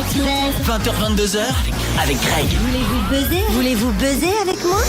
20h-22h avec Greg. Voulez-vous buzzer avec moi?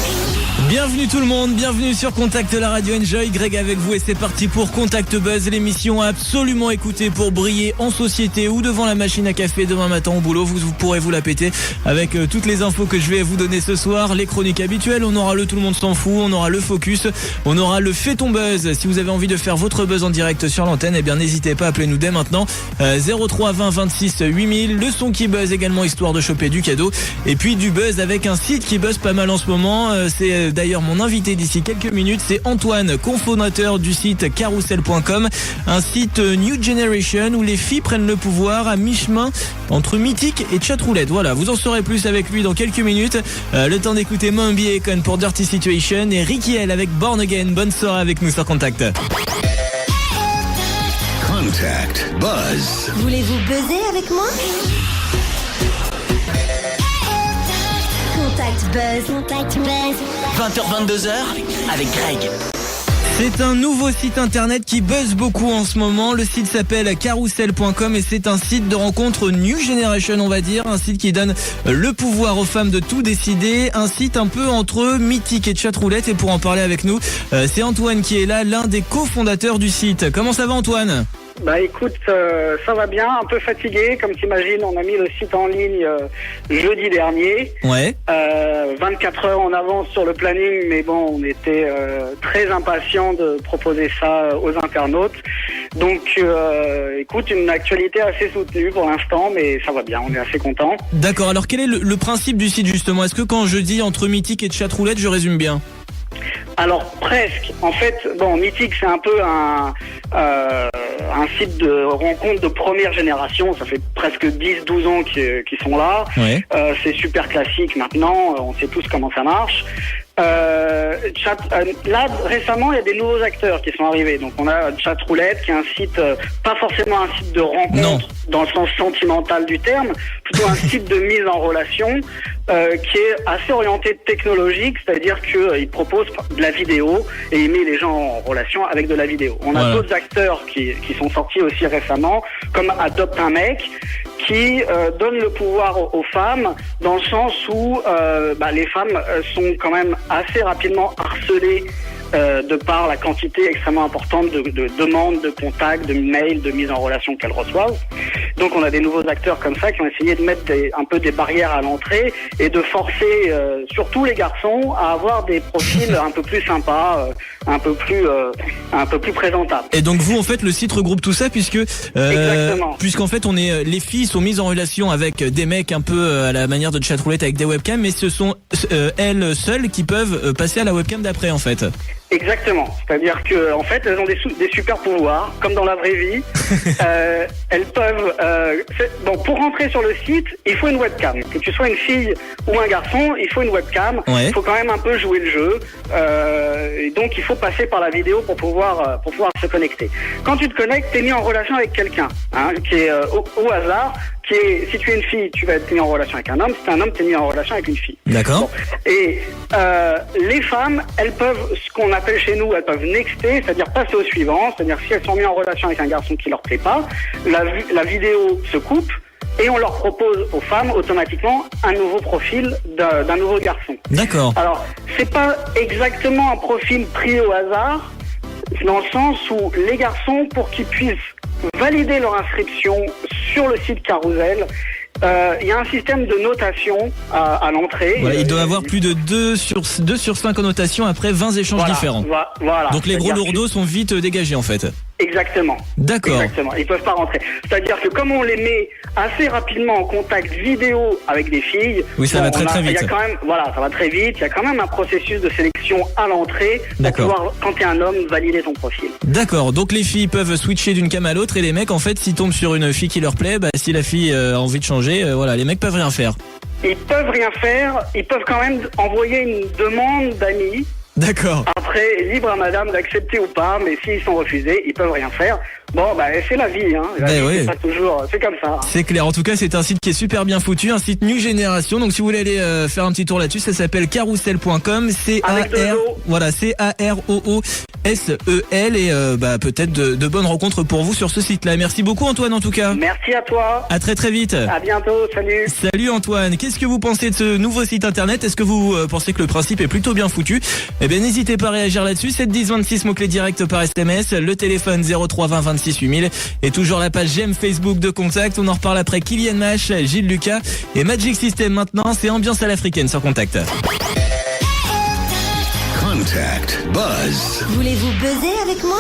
Bienvenue tout le monde, bienvenue sur Contact la radio Enjoy, Greg avec vous et c'est parti pour Contact Buzz, l'émission à absolument écouter pour briller en société ou devant la machine à café demain matin au boulot. Vous pourrez vous la péter avec toutes les infos que je vais vous donner ce soir, les chroniques habituelles, on aura le tout le monde s'en fout, on aura le focus, on aura le fait ton buzz. Si vous avez envie de faire votre buzz en direct sur l'antenne, eh bien n'hésitez pas, appelez-nous dès maintenant 03 20 26 8000, le son qui buzz également histoire de choper du cadeau et puis du buzz avec un site qui buzz pas mal en ce moment, c'est d'ailleurs mon invité d'ici quelques minutes, c'est Antoine, cofondateur du site carousel.com, un site New Generation où les filles prennent le pouvoir à mi-chemin entre mythique et chatroulette. Voilà, vous en saurez plus avec lui dans quelques minutes. Le temps d'écouter Moby et Econ pour Dirty Situation et Ricky L avec Born Again. Bonne soirée avec nous sur Contact. Contact Buzz. Voulez-vous buzzer avec moi? Contact Buzz. 20h-22h avec Greg. C'est un nouveau site internet qui buzz beaucoup en ce moment. Le site s'appelle carousel.com et c'est un site de rencontre New Generation, on va dire. Un site qui donne le pouvoir aux femmes de tout décider. Un site un peu entre mythique et chatroulette. Et pour en parler avec nous, c'est Antoine qui est là, l'un des cofondateurs du site. Comment ça va Antoine ? Bah écoute, ça va bien, un peu fatigué, comme t'imagines, on a mis le site en ligne jeudi dernier. Ouais. 24 heures en avance sur le planning, mais bon, on était très impatients de proposer ça aux internautes. Donc écoute, une actualité assez soutenue pour l'instant, mais ça va bien, on est assez contents. D'accord, alors quel est le principe du site justement ? Est-ce que quand je dis entre mythique et chatroulette, je résume bien ? Alors presque. En fait, bon, Mythique c'est un peu un site de rencontre de première génération. Ça fait presque 10-12 ans qu'ils sont là. Ouais. C'est super classique maintenant. On sait tous comment ça marche. Là récemment il y a des nouveaux acteurs qui sont arrivés. Donc on a Chatroulette qui est un site, pas forcément un site de rencontre dans le sens sentimental du terme, plutôt un site de mise en relation qui est assez orienté technologique, c'est-à-dire qu'il propose de la vidéo et il met les gens en relation avec de la vidéo. On a d'autres acteurs qui sont sortis aussi récemment, comme Adopte un mec, qui donne le pouvoir aux femmes dans le sens où les femmes sont quand même assez rapidement harcelées de par la quantité extrêmement importante de demandes, de contacts, de mails, de mise en relation qu'elles reçoivent. Donc on a des nouveaux acteurs comme ça qui ont essayé de mettre un peu des barrières à l'entrée et de forcer surtout les garçons à avoir des profils un peu plus sympas, un peu plus présentables. Et donc vous en fait le site regroupe tout ça puisqu'en fait on est les filles sont mises en relation avec des mecs un peu à la manière de chatroulette avec des webcams, mais ce sont elles seules qui peuvent passer à la webcam d'après en fait. Exactement, c'est-à-dire que en fait elles ont des super pouvoirs comme dans la vraie vie. Elles peuvent pour rentrer sur le site il faut une webcam, que tu sois une fille ou un garçon il faut une webcam. Ouais. Il faut quand même un peu jouer le jeu et donc il faut passer par la vidéo pour pouvoir se connecter. Quand tu te connectes, t'es mis en relation avec quelqu'un qui est au hasard. Si tu es une fille, tu vas être mis en relation avec un homme. Si tu es un homme, tu es mis en relation avec une fille. D'accord. Bon. Et les femmes, elles peuvent, ce qu'on appelle chez nous, elles peuvent nexter, c'est-à-dire passer au suivant. C'est-à-dire si elles sont mises en relation avec un garçon qui leur plaît pas, la vidéo se coupe et on leur propose aux femmes automatiquement un nouveau profil d'un nouveau garçon. D'accord. Alors, c'est pas exactement un profil pris au hasard, dans le sens où les garçons, pour qu'ils puissent valider leur inscription sur le site Carousel, il y a un système de notation à l'entrée. Voilà, il doit avoir plus de 2 sur 5 notations après 20 échanges différents. Voilà. Donc les gros lourdeaux sont vite dégagés en fait. Exactement. D'accord. Exactement. Ils peuvent pas rentrer. C'est-à-dire que comme on les met assez rapidement en contact vidéo avec des filles, oui, ça va très vite. Il y a quand même, ça va très vite. Il y a quand même un processus de sélection à l'entrée pour pouvoir, quand t'es un homme, valider ton profil. D'accord. Donc les filles peuvent switcher d'une cam à l'autre et les mecs, en fait, s'ils tombent sur une fille qui leur plaît, si la fille a envie de changer, les mecs peuvent rien faire. Ils peuvent rien faire. Ils peuvent quand même envoyer une demande d'amis. D'accord. Après, libre à madame d'accepter ou pas, mais s'ils sont refusés, ils peuvent rien faire. Bon, c'est la vie, hein. La vie, oui. c'est pas toujours, c'est comme ça. C'est clair. En tout cas, c'est un site qui est super bien foutu, un site New Génération. Donc, si vous voulez aller faire un petit tour là-dessus, ça s'appelle carousel.com. CAROOSEL et peut-être de bonnes rencontres pour vous sur ce site-là. Merci beaucoup, Antoine, en tout cas. Merci à toi. À très vite. À bientôt. Salut. Salut Antoine. Qu'est-ce que vous pensez de ce nouveau site internet? Est-ce que vous pensez que le principe est plutôt bien foutu? Eh bien, n'hésitez pas à réagir là-dessus. 7 10 26 mots-clés directs par SMS. Le téléphone 03 20 26 8000. Et toujours la page j'aime Facebook de Contact. On en reparle après Kylian Mash, Gilles Lucas et Magic System maintenant. C'est ambiance à l'africaine sur Contact. Contact Buzz. Voulez-vous buzzer avec moi?